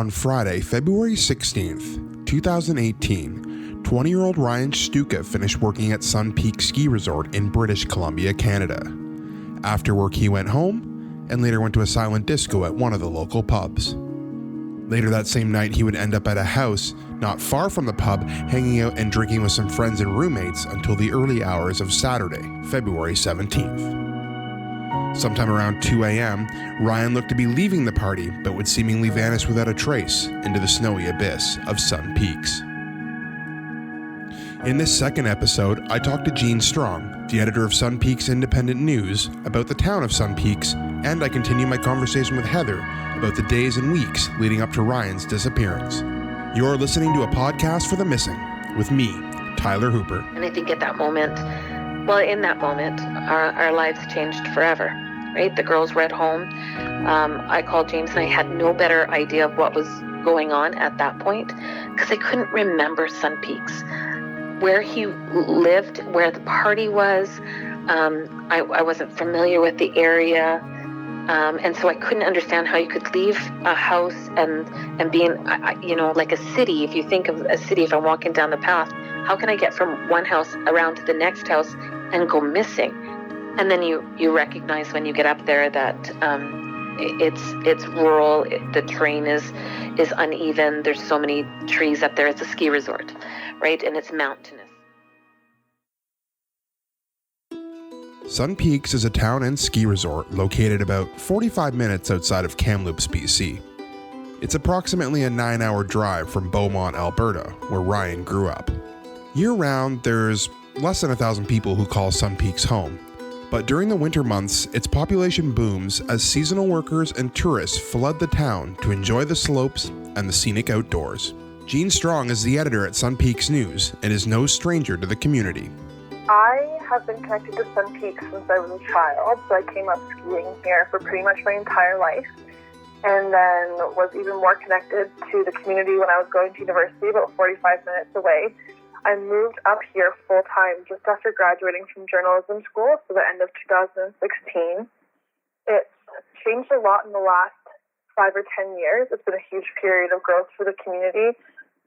On Friday, February 16th, 2018, 20-year-old Ryan Shtuka finished working at Sun Peak Ski Resort in British Columbia, Canada. After work, he went home and later went to a silent disco at one of the local pubs. Later that same night, he would end up at a house not far from the pub, hanging out and drinking with some friends and roommates until the early hours of Saturday, February 17th. Sometime around 2 a.m., Ryan looked to be leaving the party, but would seemingly vanish without a trace into the snowy abyss of Sun Peaks. In this second episode, I talked to Jean Strong, the editor of Sun Peaks Independent News, about the town of Sun Peaks, and I continue my conversation with Heather about the days and weeks leading up to Ryan's disappearance. You're listening to a podcast for the missing, with me, Tyler Hooper. And I think in that moment, our lives changed forever, right? The girls were at home. I called James and I had no better idea of what was going on at that point because I couldn't remember Sun Peaks. Where he lived, where the party was, I wasn't familiar with the area. And so I couldn't understand how you could leave a house and be in, like a city. If you think of a city, if I'm walking down the path, how can I get from one house around to the next house and go missing? And then you recognize when you get up there that it's rural. The terrain is uneven. There's so many trees up there. It's a ski resort, right? And it's mountainous. Sun Peaks is a town and ski resort located about 45 minutes outside of Kamloops, BC. It's approximately a 9-hour drive from Beaumont, Alberta, where Ryan grew up. Year-round, there's less than 1,000 people who call Sun Peaks home, but during the winter months, its population booms as seasonal workers and tourists flood the town to enjoy the slopes and the scenic outdoors. Jean Strong is the editor at Sun Peaks News and is no stranger to the community. I have been connected to Sun Peaks since I was a child, so I came up skiing here for pretty much my entire life, and then was even more connected to the community when I was going to university about 45 minutes away. I moved up here full-time just after graduating from journalism school, so the end of 2016. It's changed a lot in the last 5 or 10 years. It's been a huge period of growth for the community,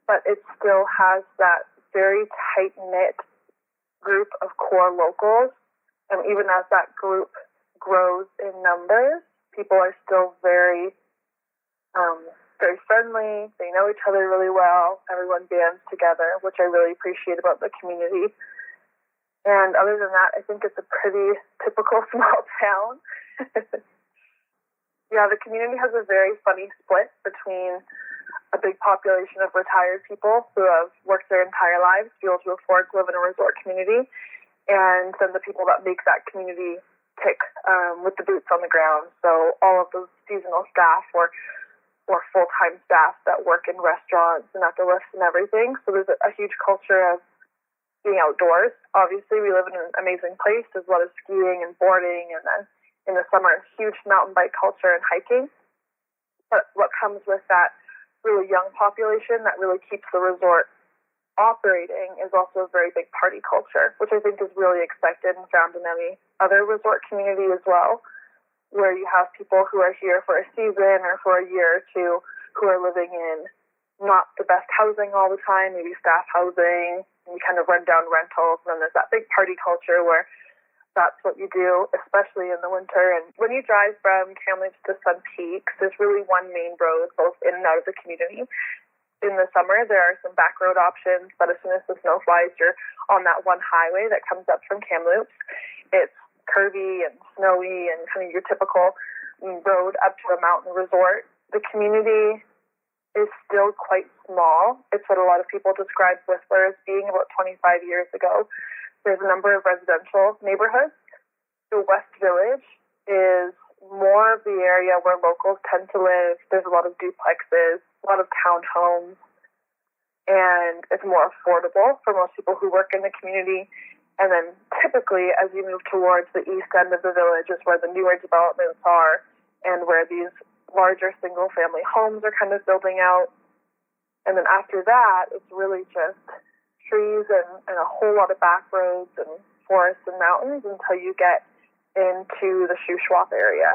but it still has that very tight-knit group of core locals, and even as that group grows in numbers, people are still very friendly. They know each other really well. Everyone bands together, which I really appreciate about the community. And other than that, I think it's a pretty typical small town. Yeah, the community has a very funny split between a big population of retired people who have worked their entire lives to be able to afford to live in a resort community, and then the people that make that community tick with the boots on the ground. So all of those seasonal staff or full-time staff that work in restaurants and at the lifts and everything. So there's a huge culture of being outdoors. Obviously, we live in an amazing place. There's a lot of skiing and boarding, and then in the summer, huge mountain bike culture and hiking. But what comes with that really young population that really keeps the resort operating is also a very big party culture, which I think is really expected and found in any other resort community as well, where you have people who are here for a season or for a year or two who are living in not the best housing all the time, maybe staff housing, and you kind of run down rentals, and then there's that big party culture where that's what you do, especially in the winter. And when you drive from Kamloops to Sun Peaks, there's really one main road, both in and out of the community. In the summer, there are some back road options, but as soon as the snow flies, you're on that one highway that comes up from Kamloops. It's curvy and snowy and kind of your typical road up to a mountain resort. The community is still quite small. It's what a lot of people describe Whistler as being about 25 years ago. There's a number of residential neighborhoods. The West Village is more of the area where locals tend to live. There's a lot of duplexes, a lot of townhomes, and it's more affordable for most people who work in the community. And then typically, as you move towards the east end of the village is where the newer developments are and where these larger single-family homes are kind of building out. And then after that, it's really just trees and a whole lot of back roads and forests and mountains until you get into the Shuswap area.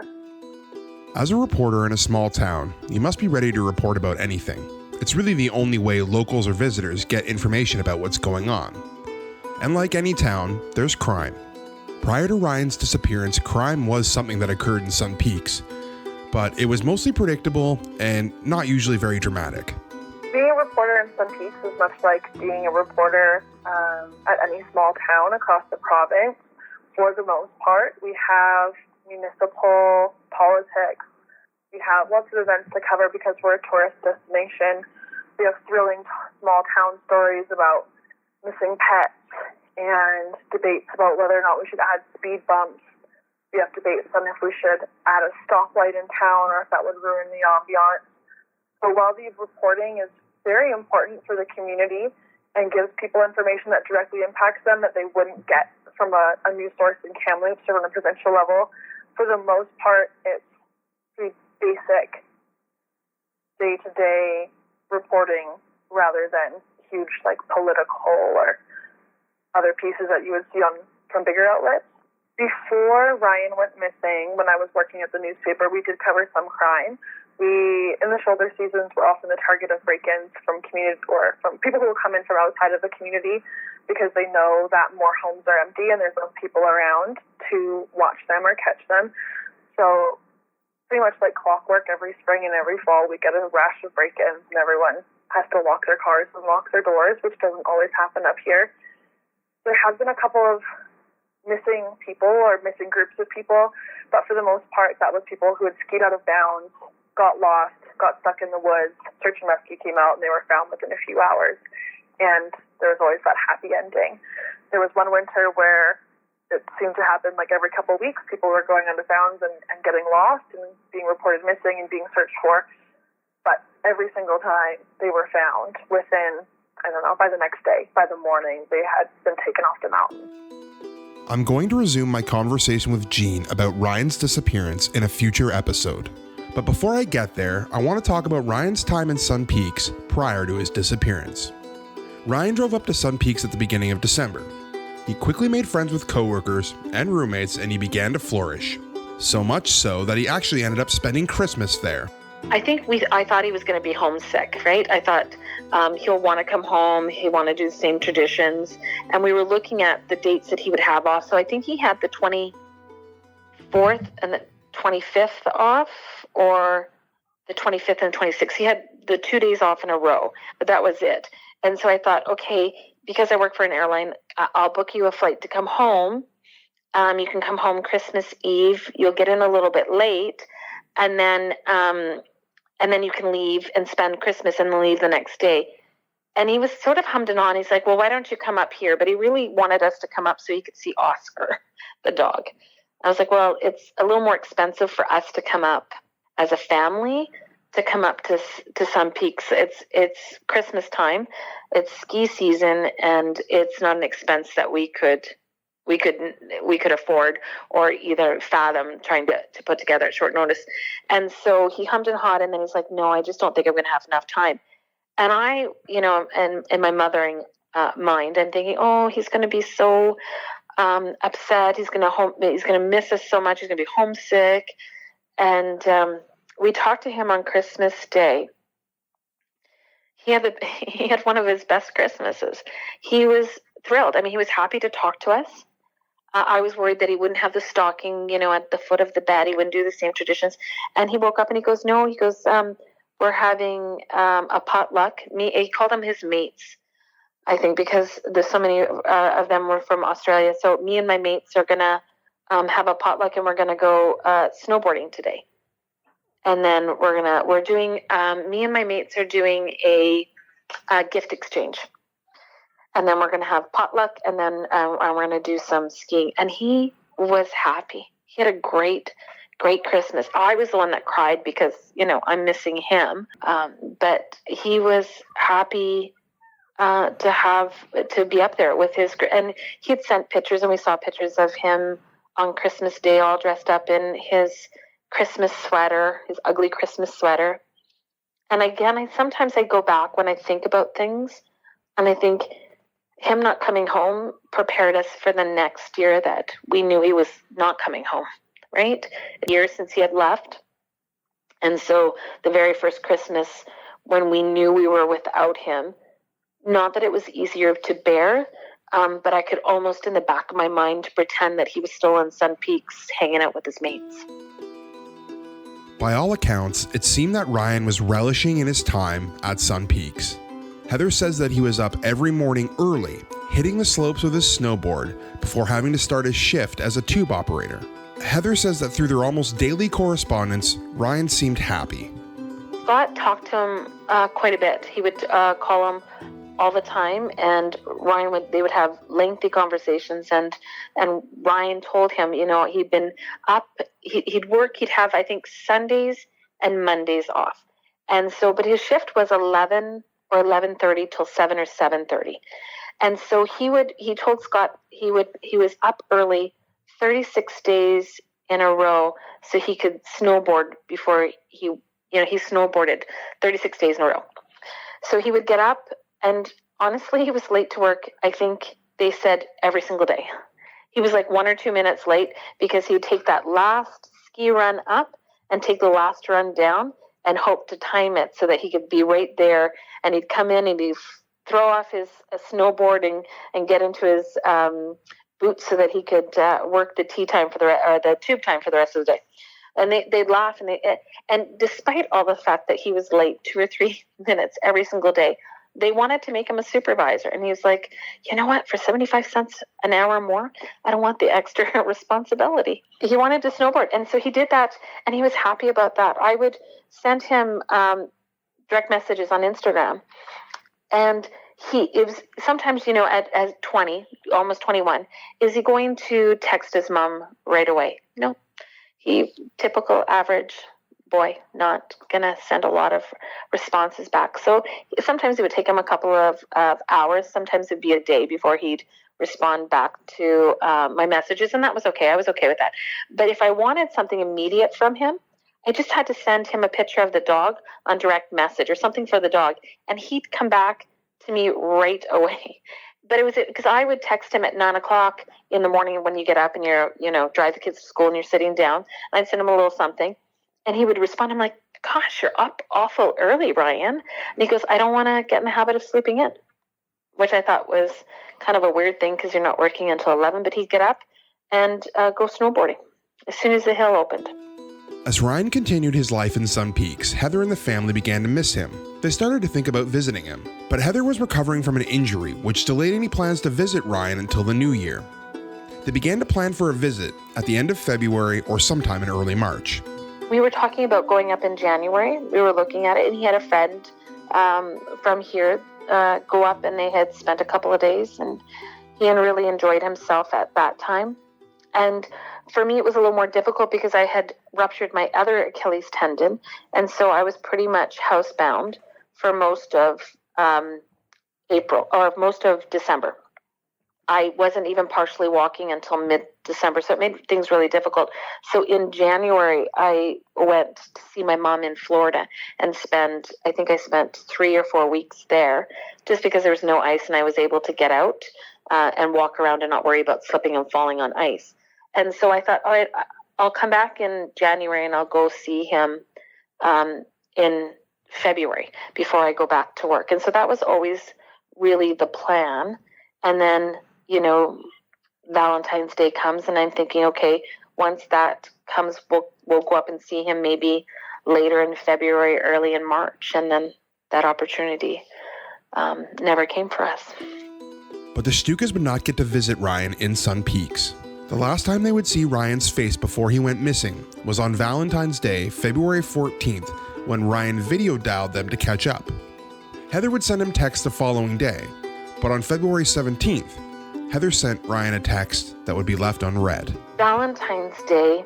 As a reporter in a small town, you must be ready to report about anything. It's really the only way locals or visitors get information about what's going on. And like any town, there's crime. Prior to Ryan's disappearance, crime was something that occurred in Sun Peaks, but it was mostly predictable and not usually very dramatic. Being a reporter in Sun Peaks is much like being a reporter at any small town across the province. For the most part, we have municipal politics. We have lots of events to cover because we're a tourist destination. We have thrilling small town stories about missing pets and debates about whether or not we should add speed bumps. We have debates on if we should add a stoplight in town or if that would ruin the ambiance. So while the reporting is very important for the community and gives people information that directly impacts them that they wouldn't get from a news source in Kamloops or on a provincial level, for the most part, it's pretty basic day-to-day reporting rather than huge political or other pieces that you would see from bigger outlets. Before Ryan went missing, when I was working at the newspaper, we did cover some crime. We, in the shoulder seasons, were often the target of break-ins from community or from people who will come in from outside of the community because they know that more homes are empty and there's no people around to watch them or catch them. So pretty much like clockwork, every spring and every fall, we get a rash of break-ins and everyone has to lock their cars and lock their doors, which doesn't always happen up here. There have been a couple of missing people or missing groups of people, but for the most part, that was people who had skied out of bounds, got lost, got stuck in the woods, search and rescue came out, and they were found within a few hours. And there was always that happy ending. There was one winter where it seemed to happen every couple of weeks. People were going out of bounds and getting lost and being reported missing and being searched for. But every single time they were found within, by the next day, by the morning, they had been taken off the mountain. I'm going to resume my conversation with Jean about Ryan's disappearance in a future episode. But before I get there, I want to talk about Ryan's time in Sun Peaks prior to his disappearance. Ryan drove up to Sun Peaks at the beginning of December. He quickly made friends with coworkers and roommates and he began to flourish. So much so that he actually ended up spending Christmas there. I thought he was going to be homesick, right? I thought he'll want to come home. He'll want to do the same traditions. And we were looking at the dates that he would have off. So I think he had the 24th and the 25th off, or the 25th and 26th. He had the 2 days off in a row, but that was it. And so I thought, okay, because I work for an airline, I'll book you a flight to come home. You can come home Christmas Eve. You'll get in a little bit late, and then you can leave and spend Christmas and then leave the next day. And he was sort of hummed and on. He's like, well, why don't you come up here? But he really wanted us to come up so he could see Oscar, the dog. I was like, well, it's a little more expensive for us to come up as a family, to come up to Sun Peaks. It's Christmas time, it's ski season, and it's not an expense that we could afford or either fathom trying to put together at short notice. And so he hummed and hawed, and then he's like, no, I just don't think I'm going to have enough time. And I, and in my mothering mind, I'm thinking, oh, he's going to be so upset. He's going to miss us so much. He's going to be homesick. And we talked to him on Christmas Day. He had one of his best Christmases. He was thrilled. I mean, he was happy to talk to us. I was worried that he wouldn't have the stocking, at the foot of the bed. He wouldn't do the same traditions. And he woke up and he goes, no, we're having a potluck. He called them his mates, I think, because there's so many of them were from Australia. So me and my mates are going to have a potluck, and we're going to go snowboarding today. And then me and my mates are doing a gift exchange. And then we're going to have potluck, and then we're going to do some skiing. And he was happy. He had a great, great Christmas. I was the one that cried because, I'm missing him. But he was happy to be up there with and he had sent pictures, and we saw pictures of him on Christmas Day all dressed up in his Christmas sweater, his ugly Christmas sweater. And again, sometimes I go back when I think about things, and I think him not coming home prepared us for the next year that we knew he was not coming home, right? A year since he had left. And so the very first Christmas, when we knew we were without him, not that it was easier to bear, but I could almost in the back of my mind pretend that he was still in Sun Peaks hanging out with his mates. By all accounts, it seemed that Ryan was relishing in his time at Sun Peaks. Heather says that he was up every morning early, hitting the slopes with his snowboard before having to start his shift as a tube operator. Heather says that through their almost daily correspondence, Ryan seemed happy. Scott talked to him quite a bit. He would call him all the time, and they would have lengthy conversations, and Ryan told him, he'd been up, he'd work, he'd have, I think, Sundays and Mondays off. And so, but his shift was 11 or 11:30 till 7 or 7:30. And so he told Scott he was up early 36 days in a row so he could snowboard before he snowboarded 36 days in a row. So he would get up, and honestly, he was late to work, I think they said, every single day. He was like 1 or 2 minutes late because he would take that last ski run up and take the last run down and hope to time it so that he could be right there. And he'd come in and he'd throw off his snowboarding and get into his boots so that he could work the tube time for the rest of the day. And they'd laugh, and despite all the fact that he was late 2 or 3 minutes every single day, they wanted to make him a supervisor. And he was like, you know what, for 75 cents an hour more, I don't want the extra responsibility. He wanted to snowboard. And so he did that, and he was happy about that. I would send him direct messages on Instagram. And it was sometimes, at 20, almost 21, is he going to text his mom right away? No. He, typical average boy, not going to send a lot of responses back. So sometimes it would take him a couple of hours. Sometimes it'd be a day before he'd respond back to my messages. And that was okay. I was okay with that. But if I wanted something immediate from him, I just had to send him a picture of the dog on direct message or something for the dog. And he'd come back to me right away. But it was because I would text him at 9:00 in the morning when you get up and drive the kids to school and you're sitting down. I'd send him a little something. And he would respond, I'm like, gosh, you're up awful early, Ryan. And he goes, I don't want to get in the habit of sleeping in, which I thought was kind of a weird thing because you're not working until 11. But he'd get up and go snowboarding as soon as the hill opened. As Ryan continued his life in Sun Peaks, Heather and the family began to miss him. They started to think about visiting him. But Heather was recovering from an injury, which delayed any plans to visit Ryan until the new year. They began to plan for a visit at the end of February or sometime in early March. We were talking about going up in January. We were looking at it, and he had a friend from here go up, and they had spent a couple of days, and he had really enjoyed himself at that time. And for me, it was a little more difficult because I had ruptured my other Achilles tendon, and so I was pretty much housebound for most of April or most of December. I wasn't even partially walking until mid-December, so it made things really difficult. So in January, I went to see my mom in Florida and I spent 3 or 4 weeks there just because there was no ice and I was able to get out and walk around and not worry about slipping and falling on ice. And so I thought, all right, I'll come back in January and I'll go see him in February before I go back to work. And so that was always really the plan. And then Valentine's Day comes, and I'm thinking, okay, once that comes, we'll go up and see him maybe later in February, early in March, and then that opportunity never came for us. But the Shtukas would not get to visit Ryan in Sun Peaks. The last time they would see Ryan's face before he went missing was on Valentine's Day, February 14th, when Ryan video dialed them to catch up. Heather would send him texts the following day, but on February 17th, Heather sent Ryan a text that would be left unread. Valentine's Day,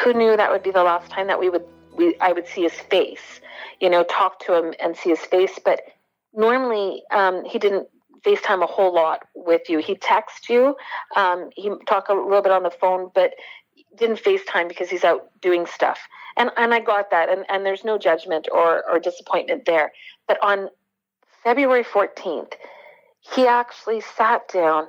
who knew that would be the last time that I would see his face, talk to him and see his face. But normally he didn't FaceTime a whole lot with you. He'd text you, he'd talk a little bit on the phone, but didn't FaceTime because he's out doing stuff. And I got that, and there's no judgment or disappointment there. But on February 14th, he actually sat down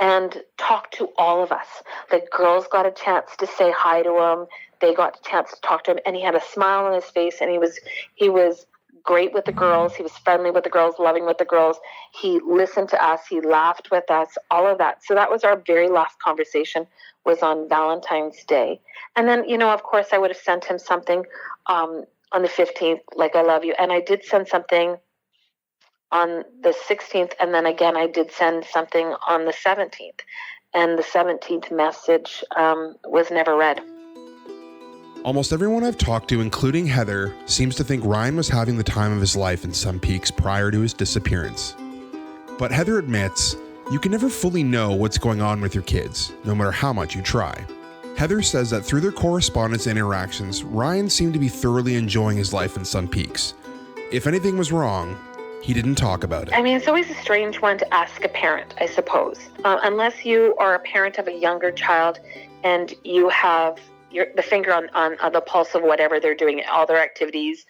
and talked to all of us. The girls got a chance to say hi to him. They got a chance to talk to him, and he had a smile on his face, and he was great with the girls. He was friendly with the girls, loving with the girls. He listened to us. He laughed with us, all of that. So that was our very last conversation, was on Valentine's Day. And then, of course, I would have sent him something on the 15th, like, I love you. And I did send something on the 16th, and then again, I did send something on the 17th. And the 17th message was never read. Almost everyone I've talked to, including Heather, seems to think Ryan was having the time of his life in Sun Peaks prior to his disappearance. But Heather admits you can never fully know what's going on with your kids, no matter how much you try. Heather says that through their correspondence and interactions, Ryan seemed to be thoroughly enjoying his life in Sun Peaks. If anything was wrong, he didn't talk about it. I mean, it's always a strange one to ask a parent, I suppose. Unless you are a parent of a younger child and you have the finger on the pulse of whatever they're doing, all their activities.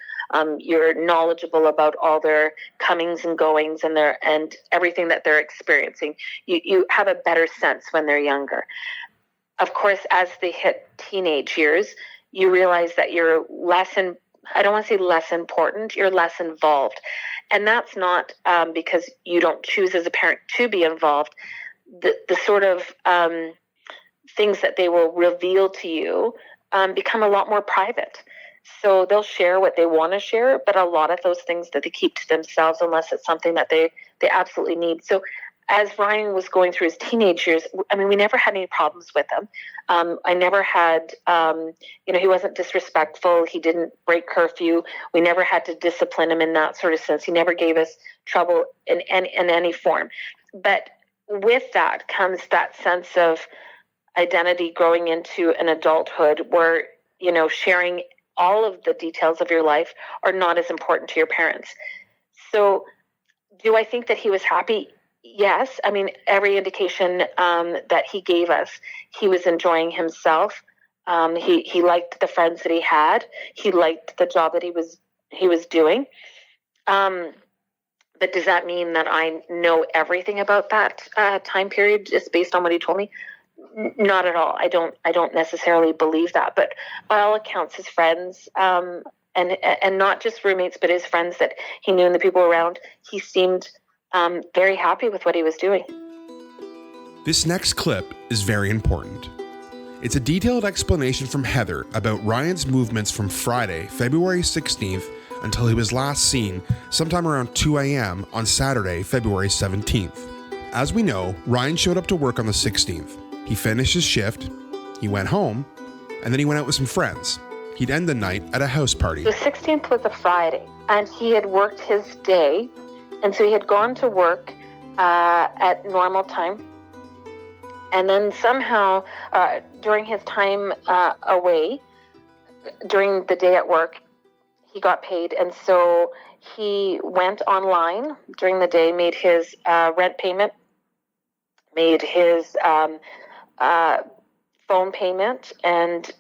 You're knowledgeable about all their comings and goings and everything that they're experiencing. You have a better sense when they're younger. Of course, as they hit teenage years, you realize that you're I don't want to say less important, you're less involved. And that's not because you don't choose as a parent to be involved. The sort of things that they will reveal to you become a lot more private. So they'll share what they want to share, but a lot of those things that they keep to themselves unless it's something that they absolutely need. So as Ryan was going through his teenage years, I mean, we never had any problems with him. I never had, he wasn't disrespectful. He didn't break curfew. We never had to discipline him in that sort of sense. He never gave us trouble in any form. But with that comes that sense of identity growing into an adulthood where, sharing all of the details of your life are not as important to your parents. So do I think that he was happy? Yes. I mean, every indication that he gave us, he was enjoying himself. He liked the friends that he had. He liked the job that he was doing. But does that mean that I know everything about that time period just based on what he told me? Not at all. I don't necessarily believe that. But by all accounts, his friends, and not just roommates, but his friends that he knew and the people around, he seemed very happy with what he was doing. This next clip is very important. It's a detailed explanation from Heather about Ryan's movements from Friday, February 16th, until he was last seen sometime around 2 a.m. on Saturday, February 17th. As we know, Ryan showed up to work on the 16th. He finished his shift, he went home, and then he went out with some friends. He'd end the night at a house party. The 16th was a Friday, and he had worked his day, and so he had gone to work at normal time. And then somehow, during his time away, during the day at work, he got paid. And so he went online during the day, made his rent payment, made his phone payment and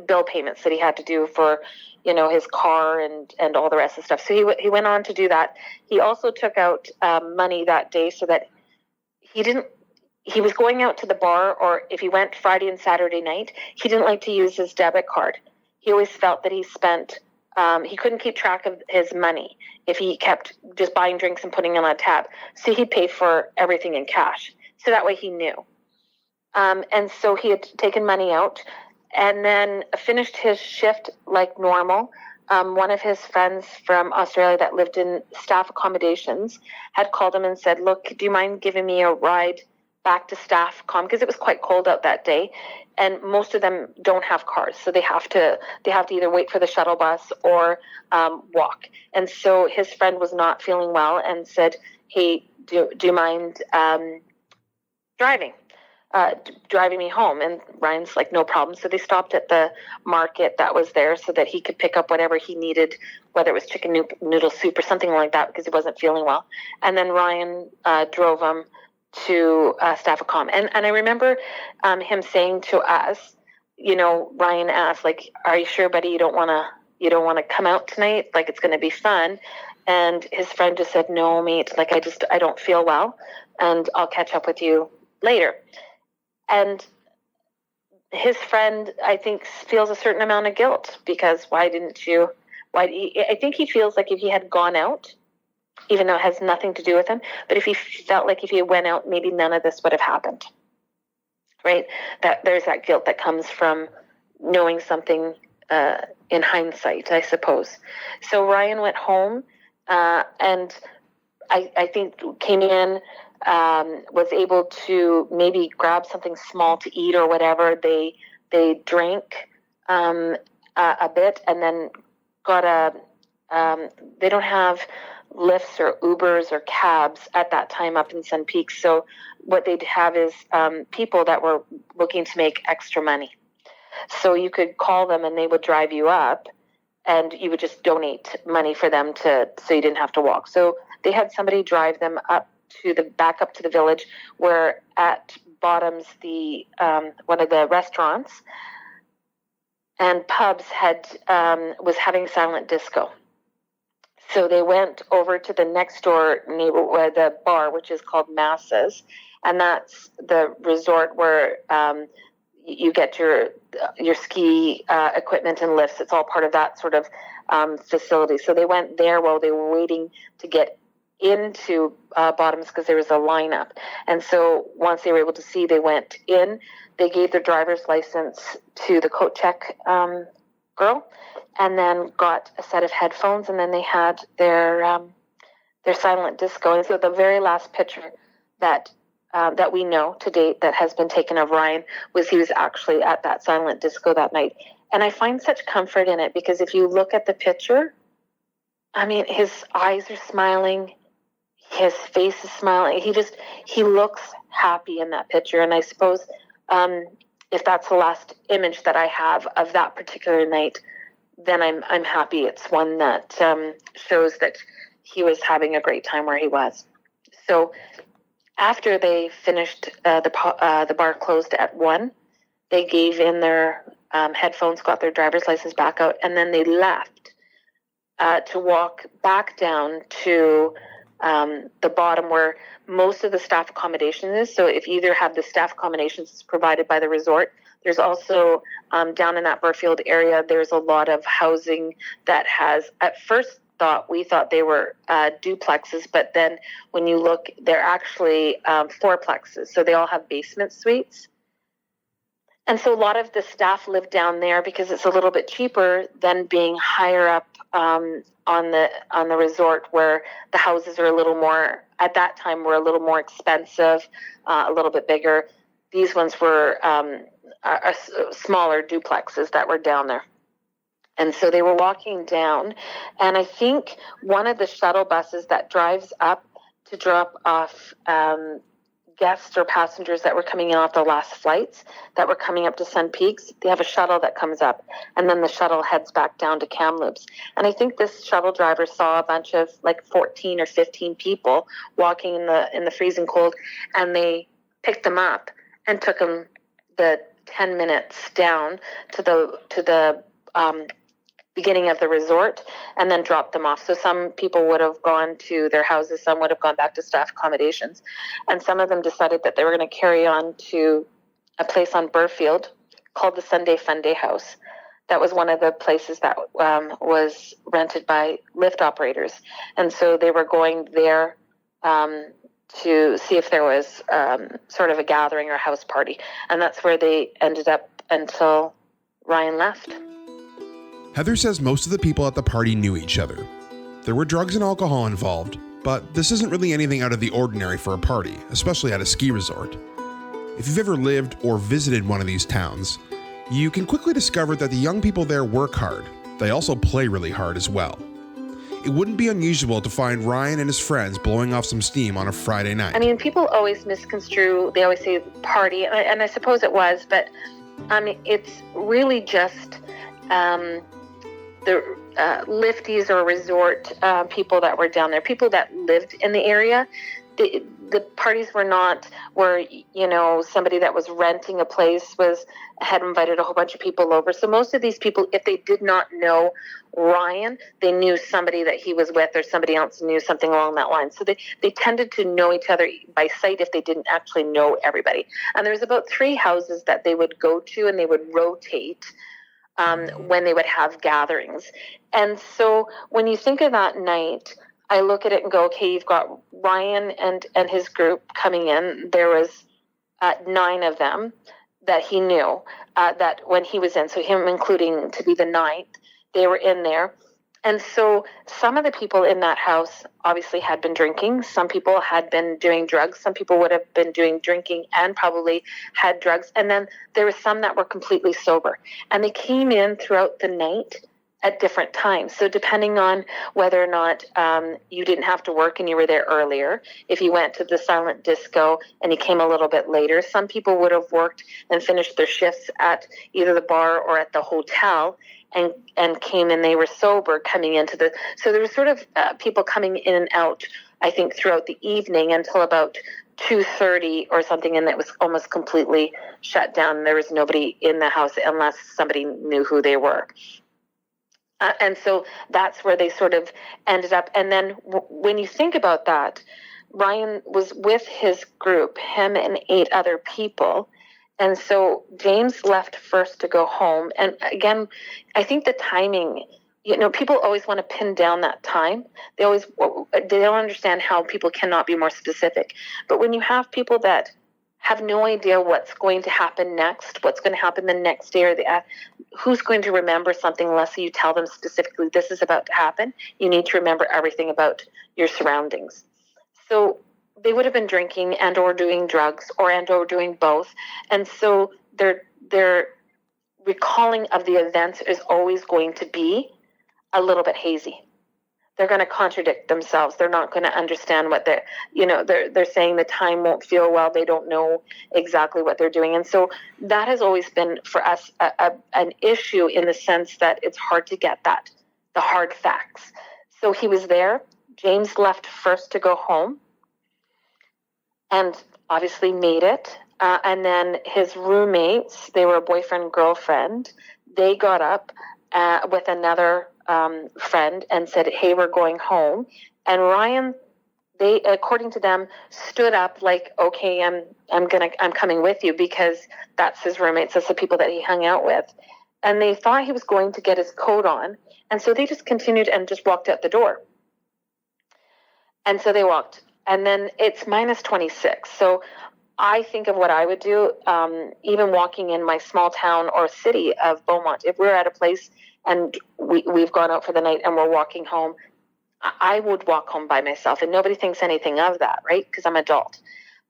bill payments that he had to do for, his car and all the rest of the stuff. So he went on to do that. He also took out money that day so that he was going out to the bar, or if he went Friday and Saturday night, he didn't like to use his debit card. He always felt that he spent, he couldn't keep track of his money if he kept just buying drinks and putting it on a tab. So he'd pay for everything in cash. So that way he knew. And so he had taken money out and then finished his shift like normal. One of his friends from Australia that lived in staff accommodations had called him and said, look, do you mind giving me a ride back to staff comm, because it was quite cold out that day, and most of them don't have cars, so they have to either wait for the shuttle bus or walk. And so his friend was not feeling well and said, hey, do you mind driving me home? And Ryan's like, no problem. So they stopped at the market that was there so that he could pick up whatever he needed, whether it was chicken noodle soup or something like that, because he wasn't feeling well. And then Ryan drove him to Staffacom. And I remember him saying to us, Ryan asked, like, are you sure, buddy, you don't want to come out tonight? Like, it's going to be fun. And his friend just said, no, mate, like, I don't feel well, and I'll catch up with you later. And his friend, I think, feels a certain amount of guilt because I think he feels like if he had gone out, even though it has nothing to do with him, but if he felt like if he went out, maybe none of this would have happened, right? That there's that guilt that comes from knowing something in hindsight, I suppose. So Ryan went home and I think came in, was able to maybe grab something small to eat or whatever. They drank a bit and then got they don't have Lyfts or Ubers or cabs at that time up in Sun Peaks. So what they'd have is people that were looking to make extra money. So you could call them and they would drive you up and you would just donate money for them so you didn't have to walk. So they had somebody drive them back up to the village where at Bottoms, one of the restaurants and pubs was having silent disco. So they went over to the next door neighborhood, the bar, which is called Massa's, and that's the resort where you get your ski equipment and lifts. It's all part of that sort of facility. So they went there while they were waiting to get into Bottoms because there was a lineup. And so once they were able to see, they went in. They gave their driver's license to the coat check girl, and then got a set of headphones, and then they had their silent disco. And so the very last picture that we know to date that has been taken of Ryan was he was actually at that silent disco that night. And I find such comfort in it because if you look at the picture, I mean, his eyes are smiling, his face is smiling. He looks happy in that picture. And I suppose if that's the last image that I have of that particular night, then I'm happy. It's one that shows that he was having a great time where he was. So after they finished, the bar closed at 1. They gave in their headphones, got their driver's license back out, and then they left to walk back down to the bottom where most of the staff accommodation is. So if you either have the staff accommodations provided by the resort, there's also down in that Burfield area, there's a lot of housing that has, at first we thought they were duplexes, but then when you look, they're actually fourplexes. So they all have basement suites. And so a lot of the staff live down there because it's a little bit cheaper than being higher up on the resort where the houses are a little more, at that time, were a little more expensive, a little bit bigger. These ones were smaller duplexes that were down there. And so they were walking down, and I think one of the shuttle buses that drives up to drop off guests or passengers that were coming in off the last flights that were coming up to Sun Peaks, they have a shuttle that comes up, and then the shuttle heads back down to Kamloops. And I think this shuttle driver saw a bunch of like 14 or 15 people walking in the freezing cold, and they picked them up and took them the 10 minutes down to the beginning of the resort and then dropped them off. So some people would have gone to their houses, some would have gone back to staff accommodations, and some of them decided that they were going to carry on to a place on Burfield called the Sunday Fun Day House. That was one of the places that was rented by lift operators. And so they were going there to see if there was sort of a gathering or a house party. And that's where they ended up until Ryan left. Heather says most of the people at the party knew each other. There were drugs and alcohol involved, but this isn't really anything out of the ordinary for a party, especially at a ski resort. If you've ever lived or visited one of these towns, you can quickly discover that the young people there work hard. They also play really hard as well. It wouldn't be unusual to find Ryan and his friends blowing off some steam on a Friday night. I mean, people always misconstrue, they always say party, and I suppose it was, but it's really just the lifties or resort people that were down there, people that lived in the area. the parties were not where, somebody that was renting a place had invited a whole bunch of people over. So most of these people, if they did not know Ryan, they knew somebody that he was with, or somebody else knew something along that line. So they tended to know each other by sight if they didn't actually know everybody. And there was about 3 houses that they would go to, and they would rotate when they would have gatherings. And so when you think of that night, I look at it and go, okay, you've got Ryan and his group coming in. There was 9 of them that he knew that when he was in, so him including to be the 9th, they were in there. And so some of the people in that house obviously had been drinking. Some people had been doing drugs. Some people would have been doing drinking and probably had drugs. And then there were some that were completely sober. And they came in throughout the night at different times. So depending on whether or not you didn't have to work and you were there earlier, if you went to the silent disco and you came a little bit later, some people would have worked and finished their shifts at either the bar or at the hotel and came in, they were sober coming into so there was sort of people coming in and out, I think, throughout the evening until about 2:30 or something, and it was almost completely shut down. There was nobody in the house unless somebody knew who they were. And so that's where they sort of ended up. And then when you think about that, Ryan was with his group, him and 8 other people. And so James left first to go home. And again, I think the timing, people always want to pin down that time. They don't understand how people cannot be more specific. But when you have people that have no idea what's going to happen next, what's going to happen the next day, or who's going to remember something unless you tell them specifically this is about to happen. You need to remember everything about your surroundings. So they would have been drinking and or doing drugs and or doing both. And so their recalling of the events is always going to be a little bit hazy. They're going to contradict themselves. They're not going to understand what they're saying. The time won't feel well. They don't know exactly what they're doing. And so that has always been for us an issue in the sense that it's hard to get the hard facts. So he was there. James left first to go home and obviously made it. And then his roommates, they were a boyfriend, girlfriend. They got up with another friend and said, hey, we're going home. And Ryan, they, according to them, stood up like, okay, I'm coming with you, because that's his roommates. That's the people that he hung out with. And they thought he was going to get his coat on. And so they just continued and just walked out the door. And so they walked. And then it's minus 26. So I think of what I would do, even walking in my small town or city of Beaumont. If we're at a place and we've gone out for the night and we're walking home, I would walk home by myself, and nobody thinks anything of that, right? Because I'm adult.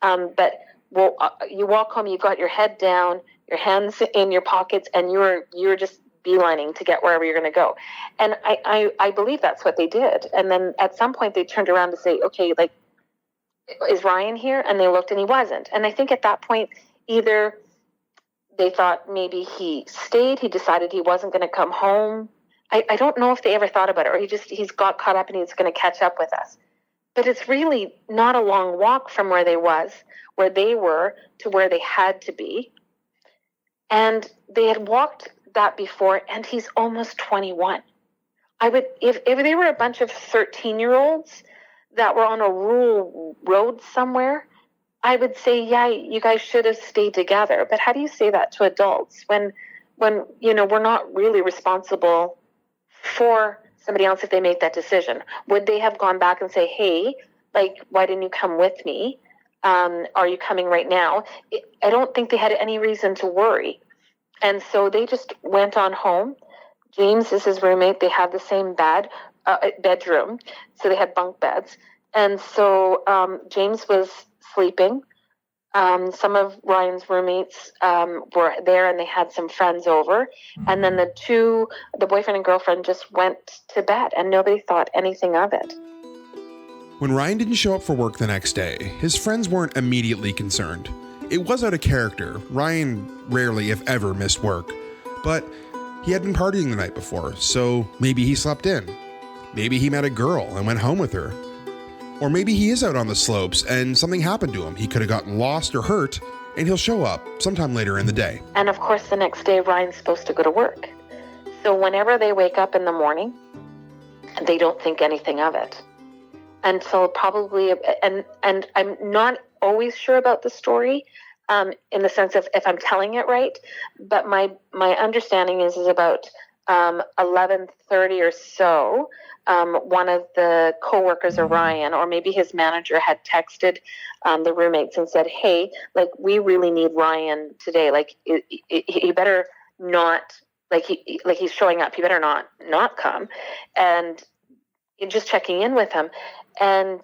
But you walk home, you've got your head down, your hands in your pockets, and you're just beelining to get wherever you're going to go. And I believe that's what they did. And then at some point they turned around to say, okay, like, is Ryan here? And they looked and he wasn't. And I think at that point, either they thought maybe he stayed, he decided he wasn't going to come home. I don't know if they ever thought about it, or he's got caught up and he's going to catch up with us. But it's really not a long walk from where they were to where they had to be. And they had walked that before, and he's almost 21. If they were a bunch of 13-year-olds that were on a rural road somewhere, I would say, yeah, you guys should have stayed together. But how do you say that to adults when we're not really responsible for somebody else if they make that decision? Would they have gone back and say, hey, like, why didn't you come with me? Are you coming right now? I don't think they had any reason to worry. And so they just went on home. James is his roommate. They had the same bedroom. So they had bunk beds. And so James was sleeping. Some of Ryan's roommates were there, and they had some friends over. And then the boyfriend and girlfriend, just went to bed, and nobody thought anything of it. When Ryan didn't show up for work the next day, his friends weren't immediately concerned. It was out of character. Ryan rarely, if ever, missed work. But he had been partying the night before, so maybe he slept in. Maybe he met a girl and went home with her. Or maybe he is out on the slopes and something happened to him. He could have gotten lost or hurt, and he'll show up sometime later in the day. And of course, the next day, Ryan's supposed to go to work. So whenever they wake up in the morning, they don't think anything of it. Until probably, and I'm not always sure about the story, in the sense of if I'm telling it right, but my understanding is about 11:30 or so, one of the coworkers of Ryan, or maybe his manager, had texted the roommates and said, "Hey, like, we really need Ryan today. Like, he better not, like he's showing up. He better not come." And just checking in with him, and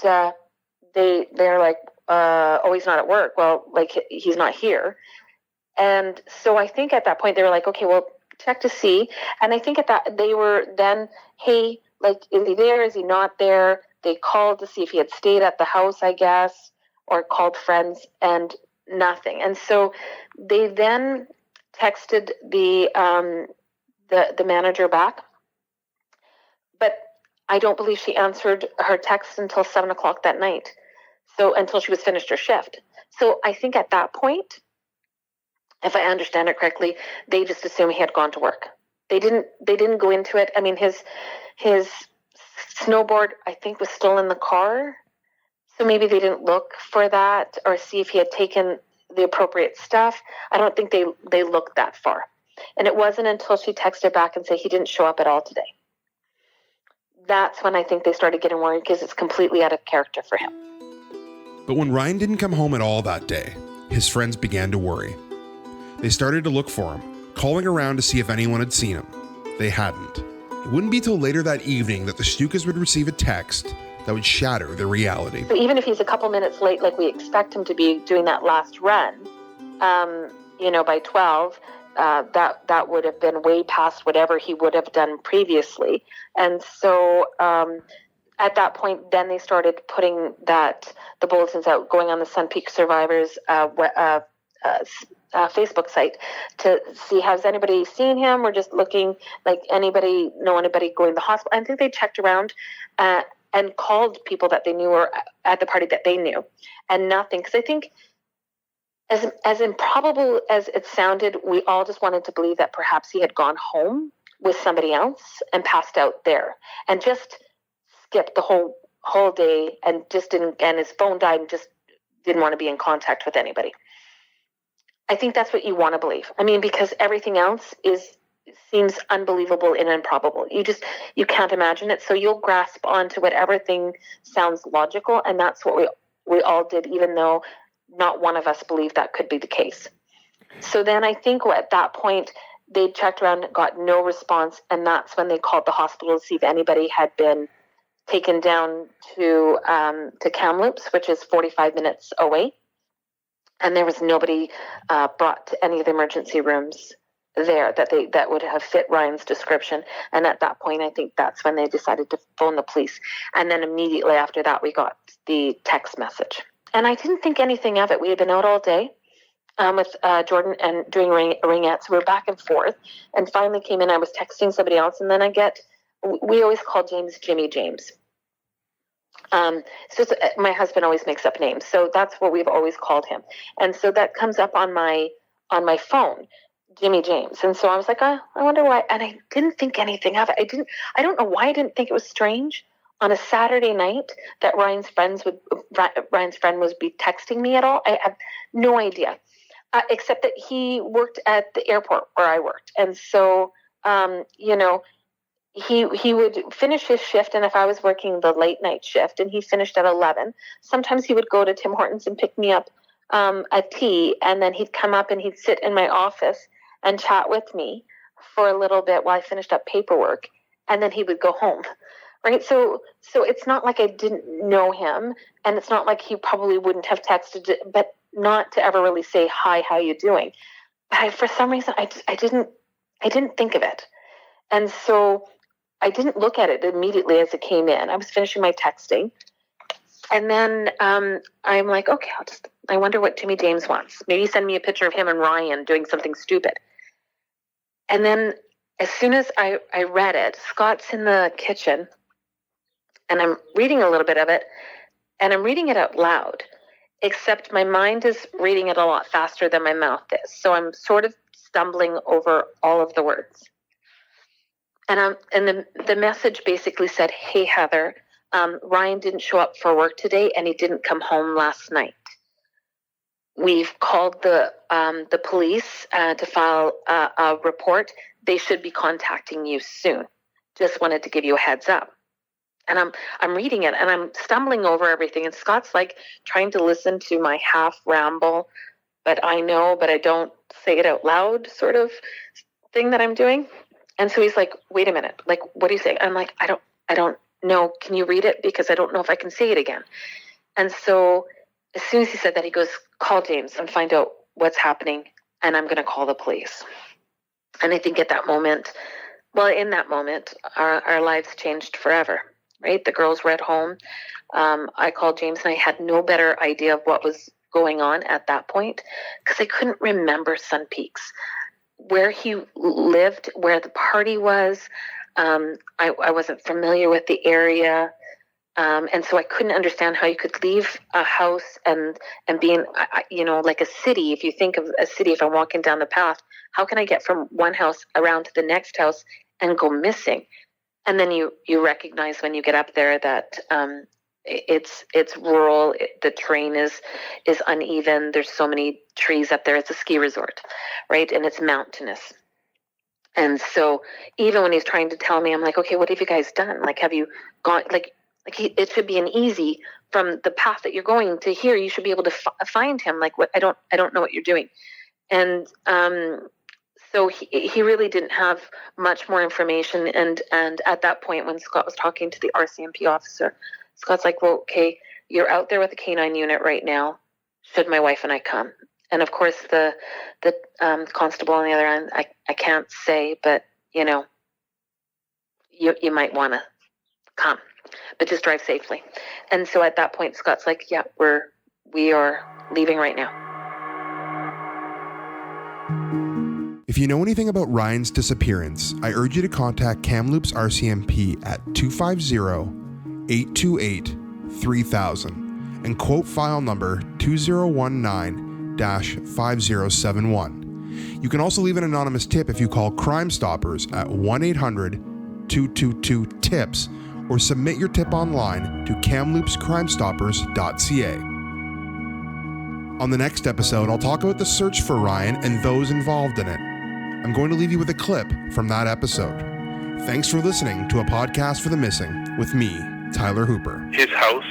they're like, "Oh, he's not at work." Well, like, he's not here. And so I think at that point they were like, "Okay, well, check to see." And I think at that they were then, "Hey, like, is he there? Is he not there?" They called to see if he had stayed at the house, I guess, or called friends, and nothing. And so they then texted the manager back, but I don't believe she answered her text until 7:00 that night. So until she was finished her shift. So I think at that point, if I understand it correctly, they just assumed he had gone to work. They didn't go into it. I mean, his snowboard, I think, was still in the car. So maybe they didn't look for that or see if he had taken the appropriate stuff. I don't think they looked that far. And it wasn't until she texted back and said he didn't show up at all today. That's when I think they started getting worried, because it's completely out of character for him. But when Ryan didn't come home at all that day, his friends began to worry. They started to look for him, calling around to see if anyone had seen him. They hadn't. It wouldn't be till later that evening that the Shtukas would receive a text that would shatter their reality. So even if he's a couple minutes late, like we expect him to be doing that last run, by 12, that would have been way past whatever he would have done previously. And so at that point, then they started putting the bulletins out, going on the Sun Peak Survivors Facebook site to see, has anybody seen him? We're just looking, like, anybody going to the hospital. I think they checked around and called people that they knew or at the party that they knew, and nothing. Because I think, as improbable as it sounded, we all just wanted to believe that perhaps he had gone home with somebody else and passed out there, and just skipped the whole day and just didn't. And his phone died and just didn't want to be in contact with anybody. I think that's what you want to believe. I mean, because everything else seems unbelievable and improbable. You can't imagine it. So you'll grasp onto whatever thing sounds logical, and that's what we all did, even though not one of us believed that could be the case. So then I think at that point they checked around, got no response, and that's when they called the hospital to see if anybody had been taken down to Kamloops, which is 45 minutes away. And there was nobody brought to any of the emergency rooms there that would have fit Ryan's description. And at that point, I think that's when they decided to phone the police. And then immediately after that, we got the text message. And I didn't think anything of it. We had been out all day with Jordan and doing ringettes. We were back and forth, and finally came in. I was texting somebody else, and then we always call James Jimmy James. So my husband always makes up names, so that's what we've always called him. And so that comes up on my phone, Jimmy James. And so I was like, I wonder why. And I didn't think anything of it. I don't know why I didn't think it was strange on a Saturday night that Ryan's friend would be texting me at all. I have no idea, except that he worked at the airport where I worked, and so He would finish his shift, and if I was working the late night shift and he finished at 11, sometimes he would go to Tim Hortons and pick me up a tea, and then he'd come up and he'd sit in my office and chat with me for a little bit while I finished up paperwork, and then he would go home. Right? So it's not like I didn't know him, and it's not like he probably wouldn't have texted, but not to ever really say, "Hi, how you doing?" But for some reason, I didn't think of it. And so I didn't look at it immediately as it came in. I was finishing my texting. And then I'm like, okay, I wonder what Jimmy James wants. Maybe send me a picture of him and Ryan doing something stupid. And then as soon as I read it, Scott's in the kitchen, and I'm reading a little bit of it, and I'm reading it out loud, except my mind is reading it a lot faster than my mouth is. So I'm sort of stumbling over all of the words. And the message basically said, "Hey, Heather, Ryan didn't show up for work today, and he didn't come home last night. We've called the police to file a report. They should be contacting you soon. Just wanted to give you a heads up." And I'm reading it, and I'm stumbling over everything. And Scott's like trying to listen to my half ramble, but I don't say it out loud sort of thing that I'm doing. And so he's like, "Wait a minute, like, what do you say?" I'm like, I don't know. Can you read it? Because I don't know if I can say it again. And so as soon as he said that, he goes, "Call James and find out what's happening, and I'm going to call the police." And I think in that moment, our lives changed forever, right? The girls were at home. I called James, and I had no better idea of what was going on at that point because I couldn't remember Sun Peaks, where he lived, where the party was. I wasn't familiar with the area. And so I couldn't understand how you could leave a house and be in, like a city. If you think of a city, if I'm walking down the path, how can I get from one house around to the next house and go missing? And then you recognize when you get up there that it's rural. The terrain is uneven. There's so many trees up there. It's a ski resort, right? And it's mountainous. And so even when he's trying to tell me, I'm like, "Okay, what have you guys done? Like, have you gone, it should be an easy from the path that you're going to here. You should be able to find him. Like, what? I don't know what you're doing." And so he really didn't have much more information. And at that point, when Scott was talking to the RCMP officer, Scott's like, "Well, okay, you're out there with the canine unit right now. Should my wife and I come?" And of course, the constable on the other end, I can't say, but you might want to come, but just drive safely. And so at that point, Scott's like, "Yeah, we are leaving right now." If you know anything about Ryan's disappearance, I urge you to contact Kamloops RCMP at 250-828-3000 and quote file number 2019-5071. You can also leave an anonymous tip if you call Crime Stoppers at 1-800-222-TIPS or submit your tip online to kamloopscrimestoppers.ca. On the next episode, I'll talk about the search for Ryan and those involved in it. I'm going to leave you with a clip from that episode. Thanks for listening to a podcast for the missing with me, Tyler Hooper. His house,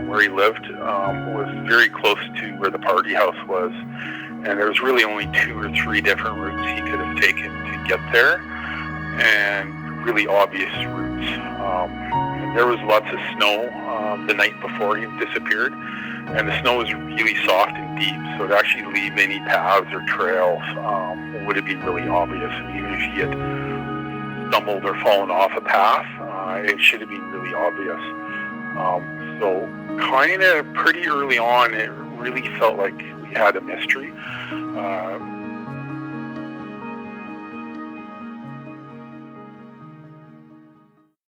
where he lived, was very close to where the party house was, and there was really only 2 or 3 different routes he could have taken to get there, and really obvious routes. There was lots of snow the night before he disappeared, and the snow was really soft and deep, so to actually leave any paths or trails would have been really obvious. And even if he had stumbled or fallen off a path, it should have been really obvious. So kind of pretty early on, it really felt like we had a mystery.